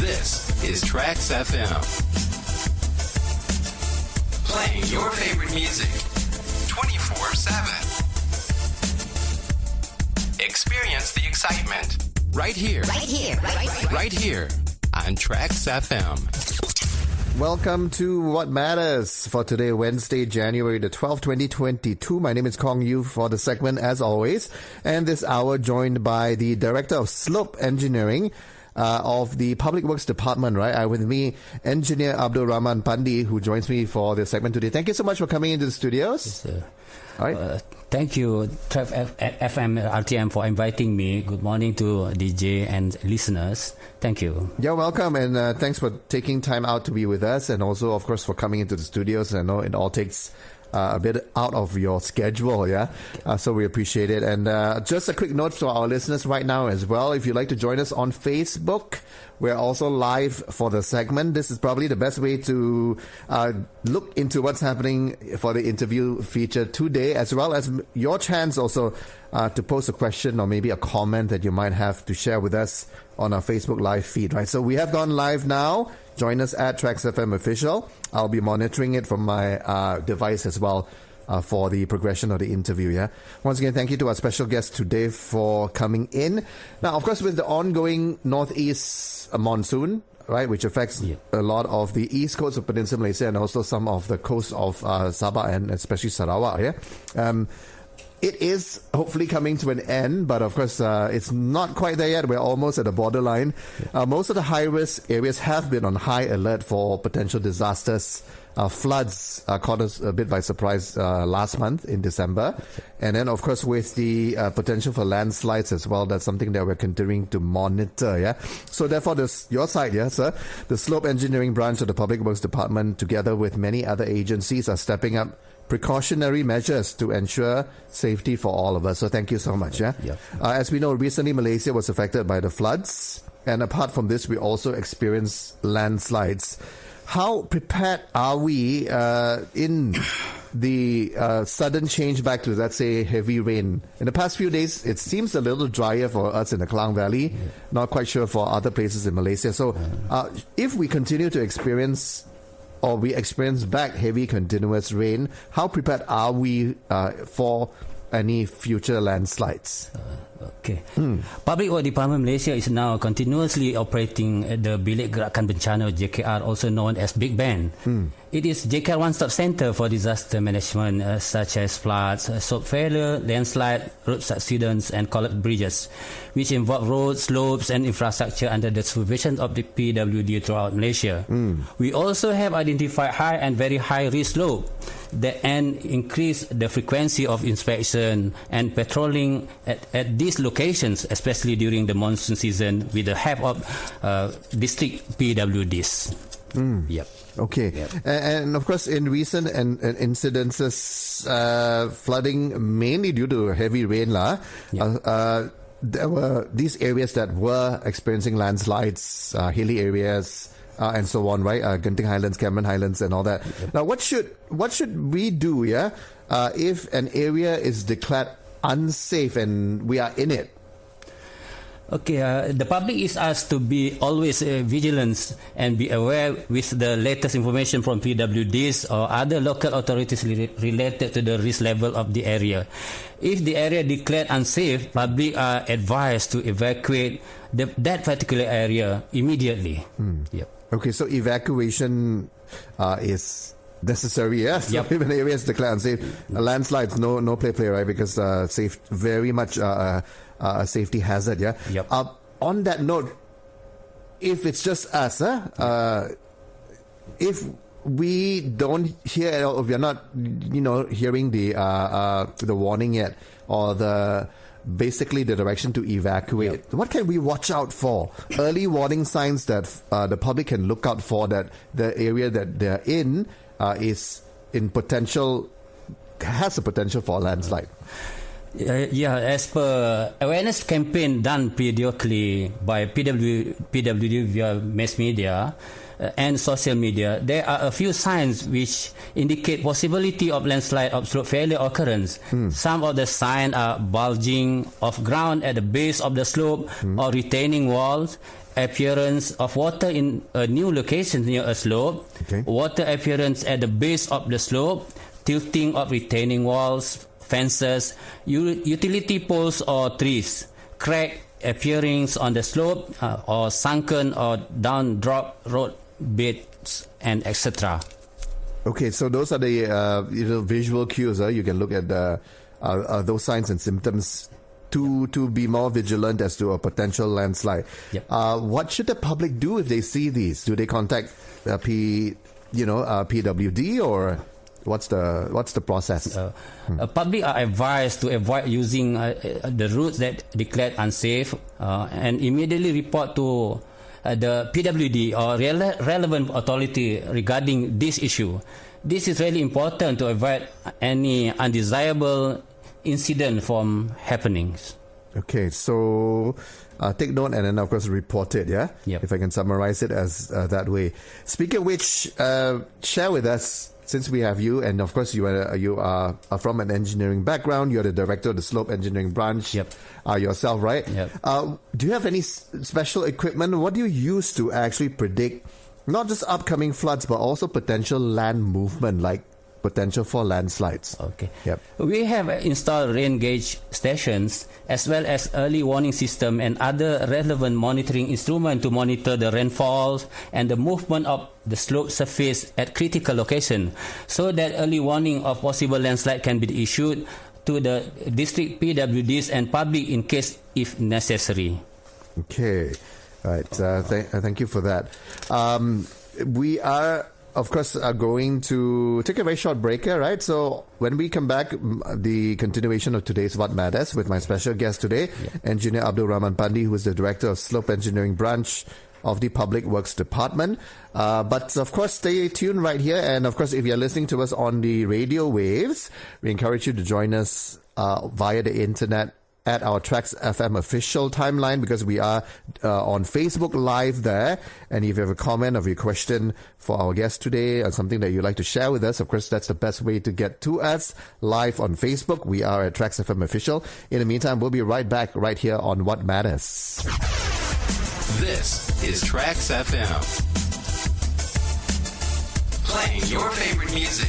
This is TRAXXfm. Playing your favorite music 24/7. Experience the excitement right here. Right here on TRAXXfm. Welcome to What Matters for today, Wednesday, January the 12th, 2022. My name is Kong Yu for the segment as always. And this hour joined by the Director of Slope Engineering of the Public Works Department, right? With me, Engineer Abdul Rahman Pandi, who joins me for the segment today. Thank you so much for coming into the studios. Yes, sir. All right. Thank you, TRAXXfm RTM, for inviting me. Good morning to DJ and listeners. Thank you. You're welcome, and thanks for taking time out to be with us, and also, of course, for coming into the studios. I know it all takes a bit out of your schedule, yeah? So we appreciate it. And just a quick note to our listeners right now as well. If you'd like to join us on Facebook, we're also live for the segment. This is probably the best way to look into what's happening for the interview feature today, as well as your chance also to post a question or maybe a comment that you might have to share with us on our Facebook live feed, right? So we have gone live now. Join us at TRAXXfm Official. I'll be monitoring it from my device as well for the progression of the interview, yeah? Once again, thank you to our special guest today for coming in. Now, of course, with the ongoing northeast monsoon, right, which affects a lot of the east coast of Peninsula Malaysia and also some of the coast of Sabah and especially Sarawak, yeah? It is hopefully coming to an end, but of course, it's not quite there yet. We're almost at the borderline. Most of the high-risk areas have been on high alert for potential disasters. Floods caught us a bit by surprise last month in December. And then, of course, with the potential for landslides as well, that's something that we're continuing to monitor, yeah? So therefore, your side, yeah, sir? The Slope Engineering Branch of the Public Works Department, together with many other agencies, are stepping up precautionary measures to ensure safety for all of us. So thank you so much. Yeah. As we know, recently Malaysia was affected by the floods, and apart from this, we also experienced landslides. How prepared are we in the sudden change back to, let's say, heavy rain? In the past few days, it seems a little drier for us in the Klang Valley. Not quite sure for other places in Malaysia. So if we continue to experience back heavy continuous rain, how prepared are we for any future landslides? Okay. Public Works Department Malaysia is now continuously operating the Bilik Gerakan Bencana JKR, also known as Big Ben. It is JKR one-stop center for disaster management such as floods, slope failure, landslide, road accidents, and collapsed bridges, which involve roads, slopes, and infrastructure under the supervision of the PWD throughout Malaysia. We also have identified high and very high risk slope and increase the frequency of inspection and patrolling at these locations, especially during the monsoon season, with the help of district PWDs. Yep. Okay. Yep. And of course, in recent incidences, flooding mainly due to heavy rain, there were these areas that were experiencing landslides, hilly areas, and so on, right? Genting Highlands, Cameron Highlands, and all that. Now, what should we do, yeah, if an area is declared unsafe and we are in it? Okay, the public is asked to be always vigilant and be aware with the latest information from PWDs or other local authorities related to the risk level of the area. If the area declared unsafe, public are advised to evacuate that particular area immediately. Yep. Okay, so evacuation is necessary, yes. Yep. If an area is declared unsafe, landslides, no play, right? Because very much a safety hazard, yeah. Yep. On that note, if it's just us, if we don't hear, or if you're not, hearing the warning yet, or basically the direction to evacuate, what can we watch out for? Early warning signs that the public can look out for, that the area that they're in has a potential for a landslide. As per awareness campaign done periodically by PWD via mass media and social media, there are a few signs which indicate possibility of landslide or slope failure occurrence. Some of the signs are bulging of ground at the base of the slope or retaining walls, appearance of water in a new location near a slope, water appearance at the base of the slope, tilting of retaining walls, fences, utility poles or trees, crack appearings on the slope, or sunken or down drop road beds, and etc. Okay, so those are the visual cues. You can look at those signs and symptoms to be more vigilant as to a potential landslide. Yep. What should the public do if they see these? Do they contact PWD, or what's the process? Public are advised to avoid using the routes that declared unsafe and immediately report to the PWD or relevant authority regarding this issue. This is really important to avoid any undesirable incident from happenings. Okay, so take note and then of course report it, yeah? Yep. If I can summarize it as that way. Speaking of which, share with us, since we have you, and of course you are from an engineering background, you're the director of the Slope Engineering Branch yourself, right? Yep. Do you have any special equipment? What do you use to actually predict not just upcoming floods, but also potential land movement, like potential for landslides? Okay. Yep. We have installed rain gauge stations as well as early warning system and other relevant monitoring instruments to monitor the rainfall and the movement of the slope surface at critical location, so that early warning of possible landslide can be issued to the district PWDs and public in case if necessary. Okay. Right. Thank you for that. We are, of course, going to take a very short break here, right? So when we come back, the continuation of today's What Matters with my special guest today, Engineer Abdul Rahman Pandi, who is the Director of Slope Engineering Branch of the Public Works Department. But of course, stay tuned right here. And of course, if you're listening to us on the radio waves, we encourage you to join us via the internet at our TRAXXfm official timeline, because we are on Facebook Live there. And if you have a comment or a question for our guest today or something that you'd like to share with us, of course, that's the best way to get to us live on Facebook. We are at TRAXXfm official. In the meantime, we'll be right back right here on What Matters. This is TRAXXfm. Playing your favorite music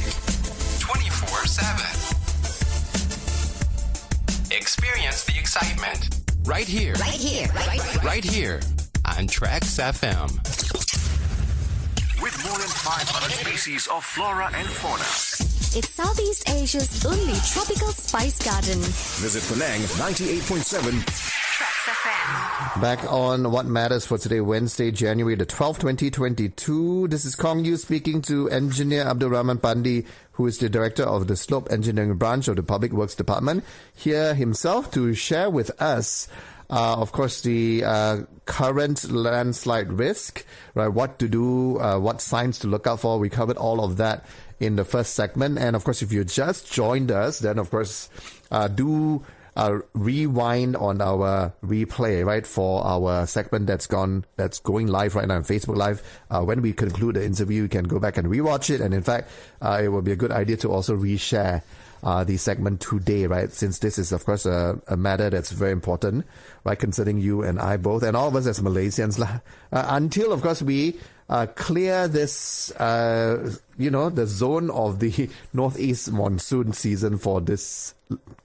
24/7. Experience the excitement right here. Right here on TRAXXfm. With more than 500 species of flora and fauna. It's Southeast Asia's only tropical spice garden. Visit Penang 98.7. TRAXXfm. Back on What Matters for today, Wednesday, January the 12th, 2022. This is Kong Yu speaking to Engineer Abdul Rahman Pandi, who is the Director of the Slope Engineering Branch of the Public Works Department, here himself to share with us, of course, the current landslide risk, right? What to do, what signs to look out for. We covered all of that in the first segment. And of course, if you just joined us, then of course, do rewind on our replay, right, for our segment that's going live right now on Facebook Live. When we conclude the interview, you can go back and rewatch it. And in fact, it will be a good idea to also reshare the segment today, right? Since this is, of course, a matter that's very important, right, concerning you and I both, and all of us as Malaysians, until, of course, we clear this, the zone of the northeast monsoon season for this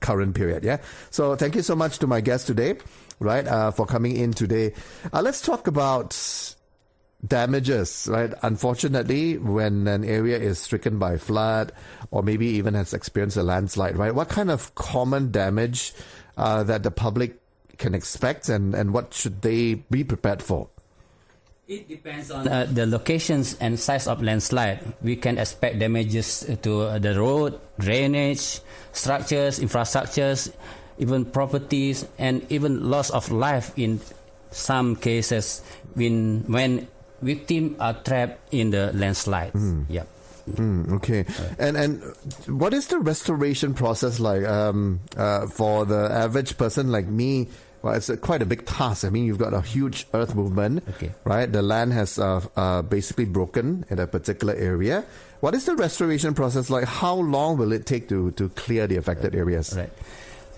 current period, yeah? So thank you so much to my guest today, right, for coming in today. Let's talk about damages, right? Unfortunately, when an area is stricken by flood or maybe even has experienced a landslide, right, what kind of common damage that the public can expect, and what should they be prepared for? It depends on the locations and size of landslide. We can expect damages to the road, drainage, structures, infrastructures, even properties, and even loss of life in some cases when victims are trapped in the landslide. Yeah. Okay. And what is the restoration process like for the average person like me? Well, it's quite a big task. I mean, you've got a huge earth movement, right? The land has basically broken in a particular area. What is the restoration process like? How long will it take to clear the affected areas? Right.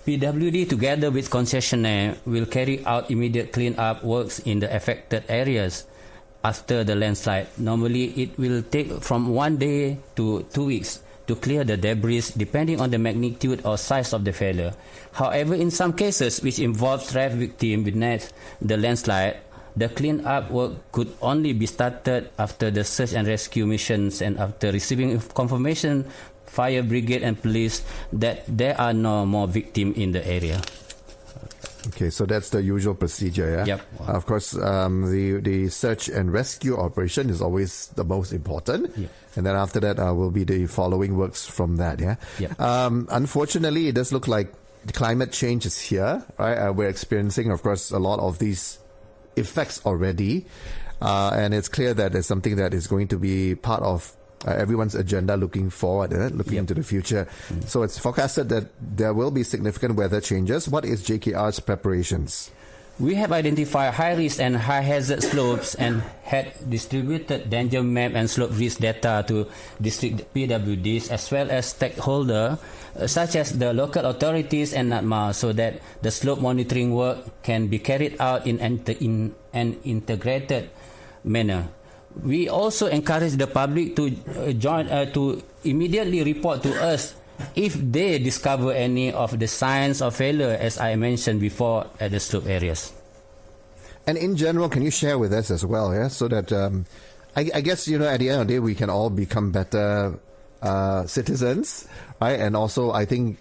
PWD, together with concessionaire, will carry out immediate clean-up works in the affected areas after the landslide. Normally, it will take from 1 day to 2 weeks to clear the debris, depending on the magnitude or size of the failure. However, in some cases which involve traffic victims beneath the landslide, the clean-up work could only be started after the search and rescue missions and after receiving confirmation fire brigade and police that there are no more victims in the area. Okay, so that's the usual procedure, yeah? Yep. Of course, the search and rescue operation is always the most important. Yep. And then after that will be the following works from that, yeah? Yep. Unfortunately, it does look like the climate change is here, right? We're experiencing, of course, a lot of these effects already. And it's clear that it's something that is going to be part of everyone's agenda looking forward, looking into the future. So it's forecasted that there will be significant weather changes. What is JKR's preparations? We have identified high-risk and high-hazard slopes and had distributed danger map and slope risk data to district PWDs as well as stakeholders such as the local authorities and NADMA, so that the slope monitoring work can be carried out in an integrated manner. We also encourage the public to to immediately report to us if they discover any of the signs of failure, as I mentioned before, at the slope areas. And in general, can you share with us as well, yeah, so that I guess, at the end of the day, we can all become better citizens, right? And also, I think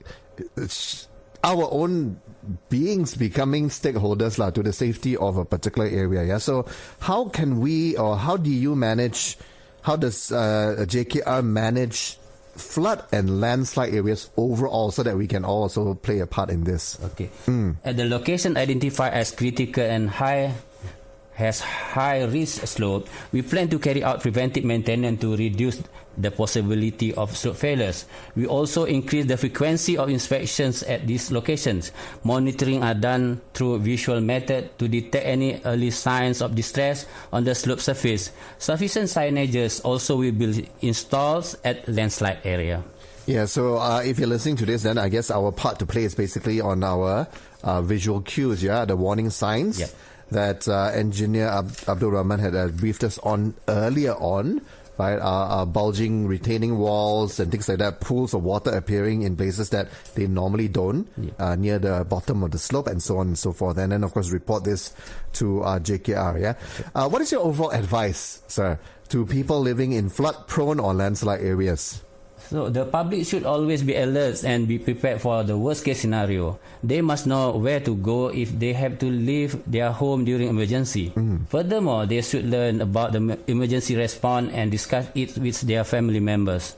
it's our own beings becoming stakeholders to the safety of a particular area. Yeah. So how can we, or how do you manage, how does JKR manage flood and landslide areas overall so that we can also play a part in this? Okay. At the location identified as critical and has high risk slope, we plan to carry out preventive maintenance to reduce the possibility of slope failures. We also increase the frequency of inspections at these locations. Monitoring are done through visual method to detect any early signs of distress on the slope surface. Sufficient signages also will be installed at landslide area. Yeah, so if you're listening to this, then I guess our part to play is basically on our visual cues, the warning signs. Yep. That engineer Abdul Rahman had briefed us on earlier on, right? Bulging retaining walls and things like that, pools of water appearing in places that they normally don't, near the bottom of the slope and so on and so forth. And then, of course, report this to JKR, yeah? What is your overall advice, sir, to people living in flood-prone or landslide areas? So the public should always be alert and be prepared for the worst case scenario. They must know where to go if they have to leave their home during emergency. Furthermore, they should learn about the emergency response and discuss it with their family members.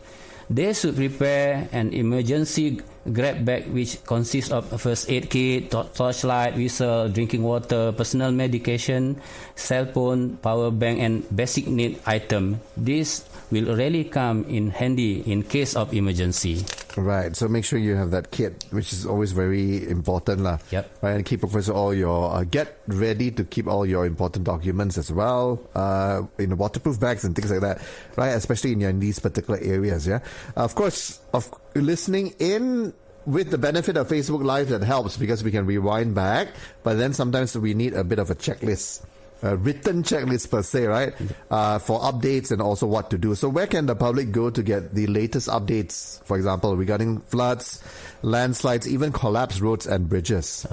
They should prepare an emergency grab bag which consists of a first aid kit, torchlight, whistle, drinking water, personal medication, cell phone, power bank and basic need item. This will really come in handy in case of emergency. Right, so make sure you have that kit, which is always very important. Yep. Right, and keep, of course, all your, get ready to keep all your important documents as well, in waterproof bags and things like that, right, especially in these particular areas, yeah. Of course, listening in with the benefit of Facebook Live, that helps because we can rewind back, but then sometimes we need a bit of a checklist. A written checklist per se, right? For updates and also what to do. So where can the public go to get the latest updates, for example, regarding floods, landslides, even collapsed roads and bridges?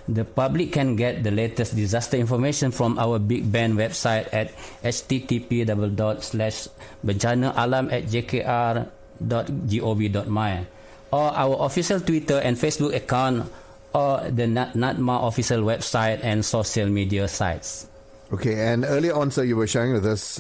The public can get the latest disaster information from our Big Band website at http://bencanaalam@jkr.gov.my or our official Twitter and Facebook account or the NADMA official website and social media sites. Okay, and earlier on, sir, you were sharing with us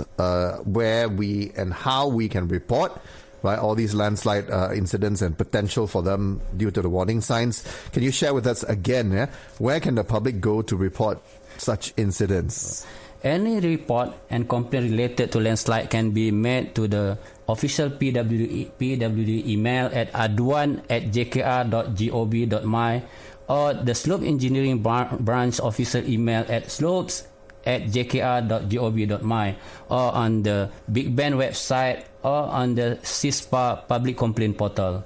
where we and how we can report, right, all these landslide incidents and potential for them due to the warning signs. Can you share with us again, where can the public go to report such incidents? Any report and complaint related to landslide can be made to the official PWD email at aduan@jkr.gov.my or the Slope Engineering Branch official email at slopes@jkr.gov.my or on the Big Band website or on the CISPA public complaint portal.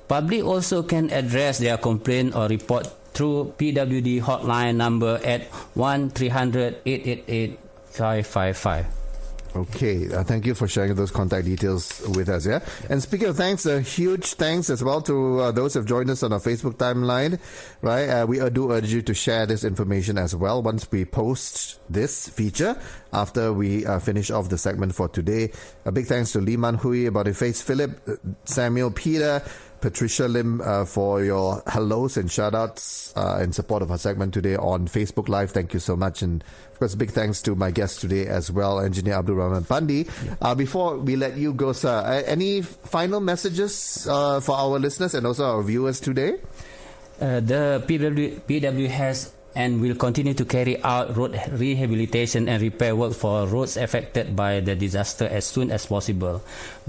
Public also can address their complaint or report through PWD hotline number at 1-300-888-555. Okay, thank you for sharing those contact details with us, yeah? And speaking of thanks, a huge thanks as well to those who have joined us on our Facebook timeline, right? We do urge you to share this information as well once we post this feature after we finish off the segment for today. A big thanks to Liman Hui, About Your Face Philip, Samuel Peter, Patricia Lim for your hellos and shout-outs in support of our segment today on Facebook Live. Thank you so much. And, of course, big thanks to my guest today as well, Engineer Abdul Rahman Pandi. Before we let you go, sir, any final messages for our listeners and also our viewers today? The PW has and will continue to carry out road rehabilitation and repair work for roads affected by the disaster as soon as possible,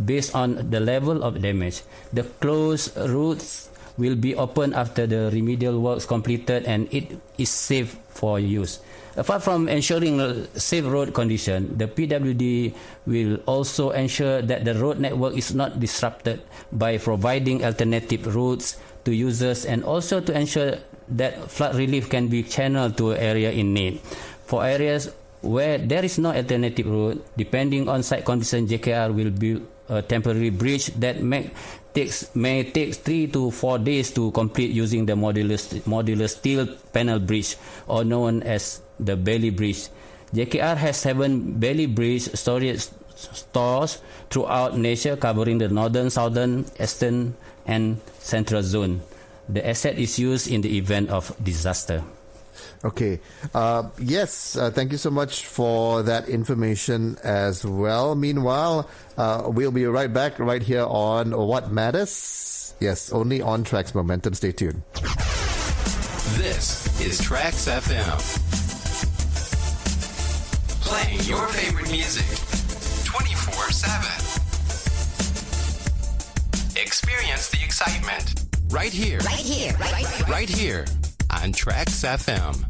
based on the level of damage. The closed routes will be opened after the remedial works completed and it is safe for use. Apart from ensuring safe road condition, the PWD will also ensure that the road network is not disrupted by providing alternative routes to users, and also to ensure that flood relief can be channeled to an area in need. For areas where there is no alternative route, depending on site condition, JKR will build a temporary bridge that may take 3 to 4 days to complete, using the modular steel panel bridge, or known as the Bailey Bridge. JKR has 7 Bailey Bridge storage stores throughout Malaysia, covering the northern, southern, eastern, and central zone. The asset is used in the event of disaster. Okay. Yes, thank you so much for that information as well. Meanwhile, we'll be right back right here on What Matters. Yes, only on Trax Momentum. Stay tuned. This is TRAXXfm. Playing your favorite music 24/7. Experience the excitement right here. Right here on TRAXXfm.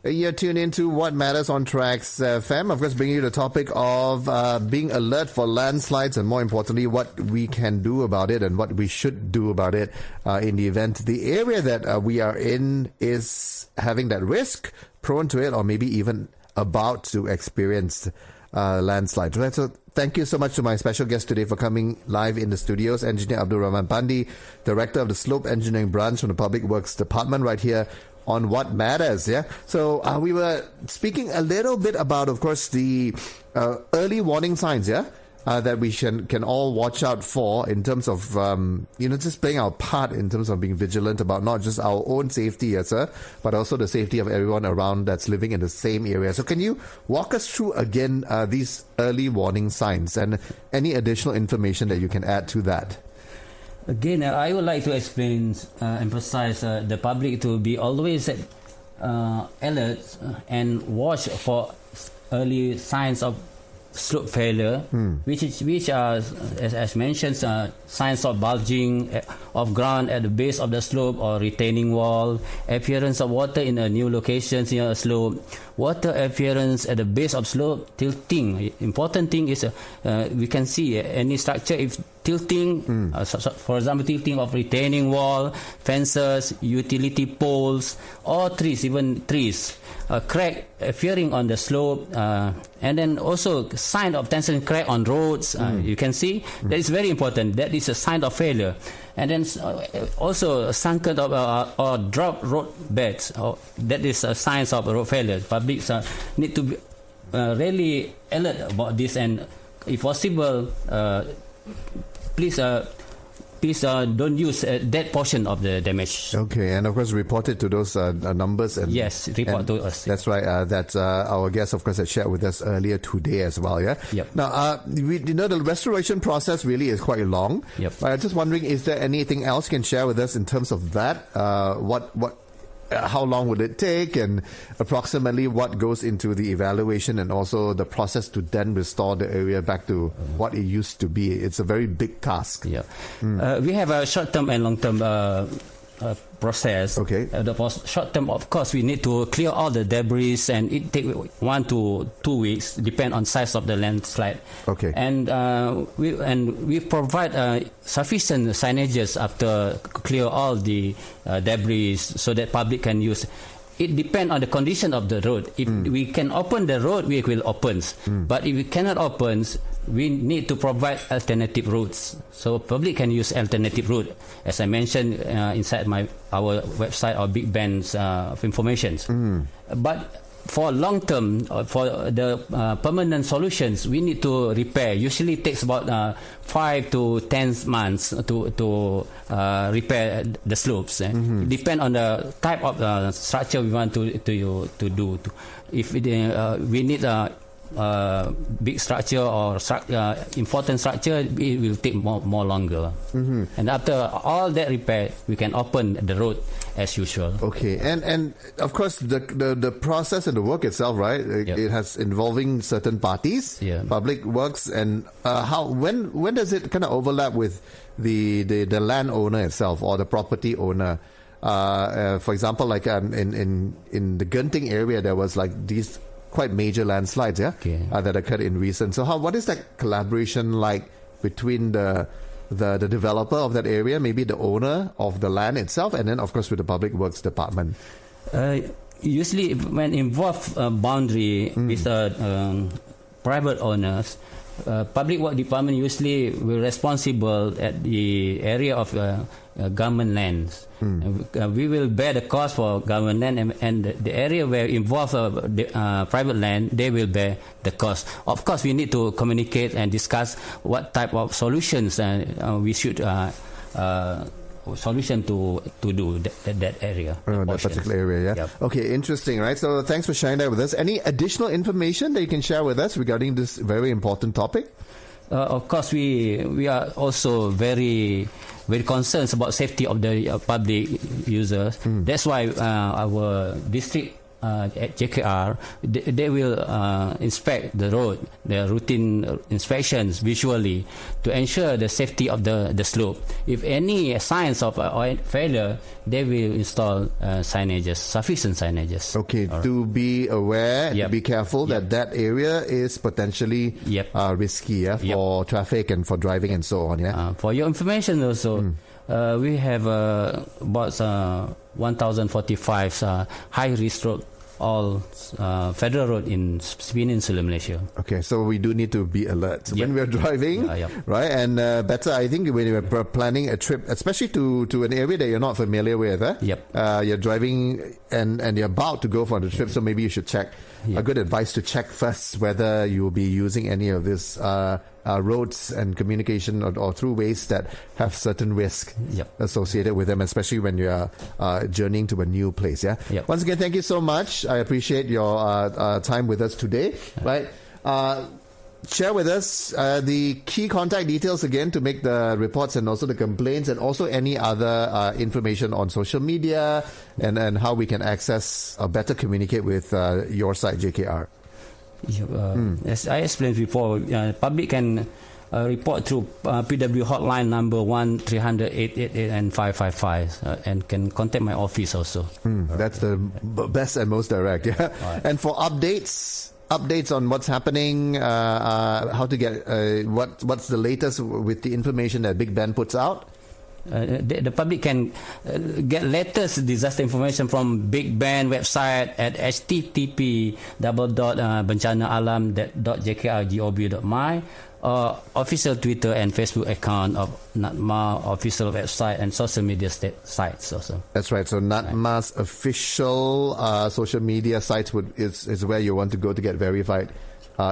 You're tuned into What Matters on TRAXXfm. Of course, bringing you the topic of being alert for landslides, and more importantly, what we can do about it and what we should do about it in the event the area that we are in is having that risk, prone to it, or maybe even about to experience landslides. Right, so thank you so much to my special guest today for coming live in the studios, Engineer Abdul Rahman Pandi, Director of the Slope Engineering Branch from the Public Works Department, right here on What Matters. Yeah. So we were speaking a little bit about, of course, the early warning signs. Yeah. That we can all watch out for in terms of, just playing our part in terms of being vigilant about not just our own safety, yes, sir, but also the safety of everyone around that's living in the same area. So can you walk us through again these early warning signs and any additional information that you can add to that? Again, I would like to emphasize the public to be always alert and watch for early signs of slope failure, which are, as mentioned, signs of bulging of ground at the base of the slope or retaining wall, appearance of water in a new locations near a slope, water appearance at the base of slope, tilting. Important thing is we can see any structure if tilting, for example, tilting of retaining wall, fences, utility poles, or trees, even trees. A crack appearing on the slope, and then also sign of tension crack on roads. You can see that is very important. That is a sign of failure. And then also sunken or drop road beds. That is a sign of road failure. Public need to be really alert about this, and if possible, please don't use that portion of the damage. Okay, and of course report it to those numbers. And yes, report to us. That's right. That our guest, of course, had shared with us earlier today as well. Yeah. Yep. Now, the restoration process really is quite long. Yep. I'm just wondering, is there anything else you can share with us in terms of that? How long would it take, and approximately what goes into the evaluation and also the process to then restore the area back to what it used to be? It's a very big task. Yeah. We have a short-term and long-term process. Okay. For short term, of course, we need to clear all the debris, and it take 1 to 2 weeks, depend on size of the landslide. Okay. And we provide sufficient signages after clear all the debris so that public can use. It depends on the condition of the road. If we can open the road, we will open. But if we cannot open, we need to provide alternative routes. So public can use alternative route. As I mentioned inside our website or Big Band's information. But for long term, for the permanent solutions, we need to repair. Usually it takes about 5 to 10 months to repair the slopes. Depend on the type of structure we want to do. If we need big structure or important structure, it will take more longer. And after all that repair, we can open the road as usual. Okay, and of course the process and the work itself, right? It has involving certain parties, public works, and when does it kind of overlap with the landowner itself or the property owner? For example, like in the Genting area, there was like these quite major landslides, that occurred in recent. So what is that collaboration like between the developer of that area, maybe the owner of the land itself, and then of course with the public works department? Usually when involve boundary with private owners, public work department usually will responsible at the area of government lands. We will bear the cost for government land, and the area where involve private land, they will bear the cost. Of course, we need to communicate and discuss what type of solutions we should solution to do that area. That particular area, Yep. Okay, interesting, right? So thanks for sharing that with us. Any additional information that you can share with us regarding this very important topic? Of course, we are also very concerned about safety of the public users. That's why our district at JKR, they will inspect the road, the routine inspections visually to ensure the safety of the slope. If any signs of failure, they will install signages, sufficient signages. Okay, to be aware, to be careful that area is potentially risky for traffic and for driving and so on. For your information also, we have about 1,045 high-risk road, all federal road in Peninsular Malaysia. Okay, so we do need to be alert when we're driving, right? And better, I think, when you're planning a trip, especially to an area that you're not familiar with. You're driving and you're about to go for the trip, so maybe you should check. A good advice to check first whether you will be using any of this roads and communication or throughways that have certain risk associated with them, especially when you're journeying to a new place. Once again, thank you so much. I appreciate your time with us today. Right. Share with us the key contact details again to make the reports and also the complaints, and also any other information on social media and how we can access or better communicate with your site, JKR. As I explained before, public can report through PW hotline number 1-300-888 and 555, and can contact my office also. That's the best and most direct. Right. And for updates on what's happening, how to get what's the latest with the information that Big Ben puts out. The public can get latest disaster information from Big Ben website at http://bencanaalam.jkrgov.my, or official Twitter and Facebook account of NATMA official website and social media sites also. That's right. So NATMA's official social media sites is where you want to go to get verified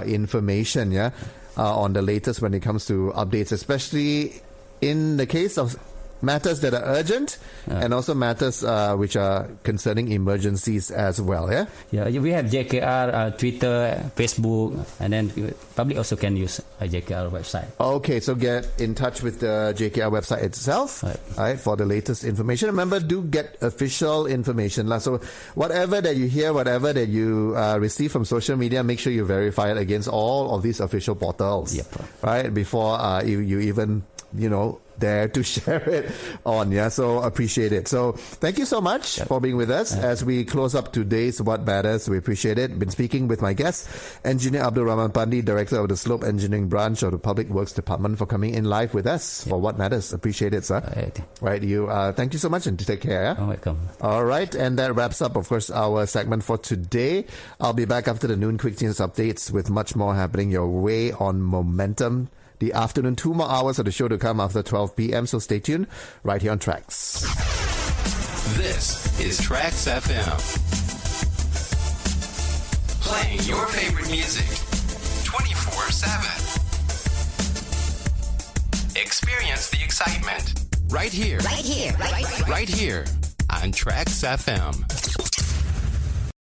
information, on the latest when it comes to updates, especially in the case of matters that are urgent and also matters which are concerning emergencies as well. We have JKR Twitter, Facebook, and then public also can use a JKR website. Okay, so get in touch with the JKR website itself, right, for the latest information. Remember, do get official information. So whatever that you hear, whatever that you receive from social media, make sure you verify it against all of these official portals, right, before you even there to share it on. Yeah, so appreciate it. So thank you so much for being with us as we close up today's What Matters. We appreciate it. Been speaking with my guest, Engineer Rahman Pandi, Director of the Slope Engineering Branch of the Public Works Department, for coming in live with us for What Matters. Appreciate it, sir. Right, you. Thank you so much, and take care. Yeah? You're welcome. All right, and that wraps up, of course, our segment for today. I'll be back after the noon quick news updates with much more happening your way on Momentum. The afternoon, 2 more hours of the show to come after 12 p.m. So stay tuned right here on Trax. This is TRAXXfm. Playing your favorite music 24/7. Experience the excitement right here. Right here on TRAXXfm.